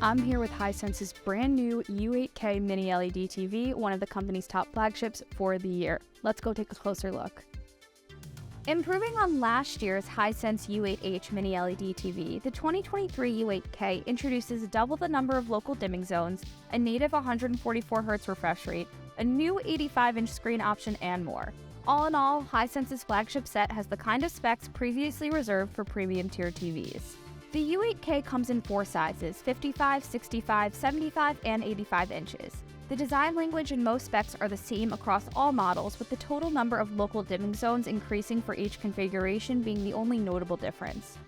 I'm here with Hisense's brand new U8K mini LED TV, one of the company's top flagships for the year. Let's go take a closer look. Improving on last year's Hisense U8H mini LED TV, the 2023 U8K introduces double the number of local dimming zones, a native 144Hz refresh rate, a new 85-inch screen option, and more. All in all, Hisense's flagship set has the kind of specs previously reserved for premium tier TVs. The U8K comes in 4 sizes, 55, 65, 75, and 85 inches. The design language and most specs are the same across all models, with the total number of local dimming zones increasing for each configuration being the only notable difference.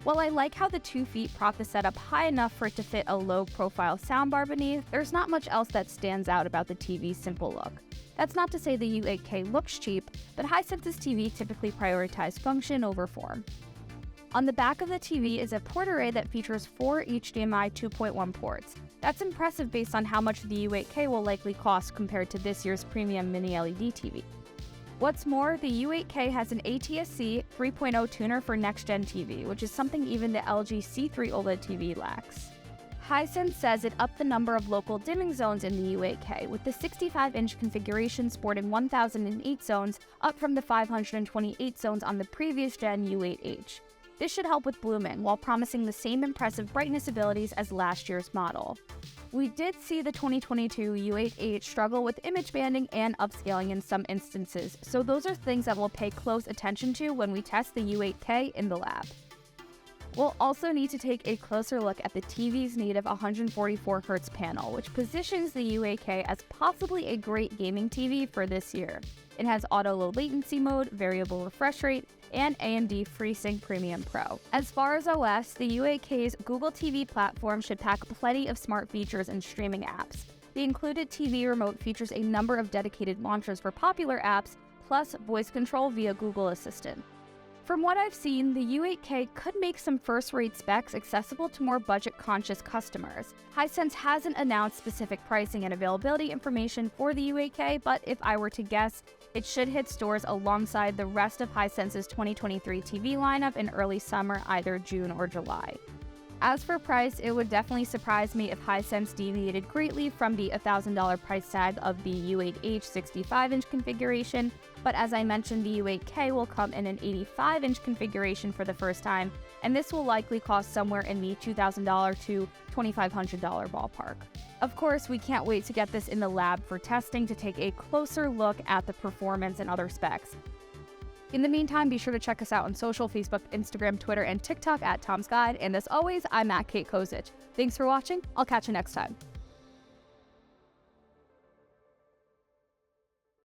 While I like how the 2 feet prop the setup high enough for it to fit a low-profile soundbar beneath, there's not much else that stands out about the TV's simple look. That's not to say the U8K looks cheap, but Hisense's TV typically prioritize function over form. On the back of the TV is a port array that features 4 Hdmi 2.1 ports. That's impressive based on how much the U8K will likely cost compared to this year's premium mini LED TV. What's more, the U8K has an ATSC 3.0 tuner for next-gen TV, which is something even the LG C3 OLED TV lacks. Hisense says it upped the number of local dimming zones in the U8K, with the 65-inch configuration sporting 1,008 zones, up from the 528 zones on the previous-gen U8H. This should help with blooming, while promising the same impressive brightness abilities as last year's model. We did see the 2022 U8H struggle with image banding and upscaling in some instances, so those are things that we'll pay close attention to when we test the U8K in the lab. We'll also need to take a closer look at the TV's native 144Hz panel, which positions the U8K as possibly a great gaming TV for this year. It has auto low latency mode, variable refresh rate, and AMD FreeSync Premium Pro. As far as OS, the U8K's Google TV platform should pack plenty of smart features and streaming apps. The included TV remote features a number of dedicated launchers for popular apps, plus voice control via Google Assistant. From what I've seen, the U8K could make some first-rate specs accessible to more budget-conscious customers. Hisense hasn't announced specific pricing and availability information for the U8K, but if I were to guess, it should hit stores alongside the rest of Hisense's 2023 TV lineup in early summer, either June or July. As for price, it would definitely surprise me if Hisense deviated greatly from the $1,000 price tag of the U8H 65-inch configuration, but as I mentioned, the U8K will come in an 85-inch configuration for the first time, and this will likely cost somewhere in the $2,000 to $2,500 ballpark. Of course, we can't wait to get this in the lab for testing to take a closer look at the performance and other specs. In the meantime, be sure to check us out on social, Facebook, Instagram, Twitter, and TikTok at Tom's Guide. And as always, I'm at Kate Kozich. Thanks for watching. I'll catch you next time.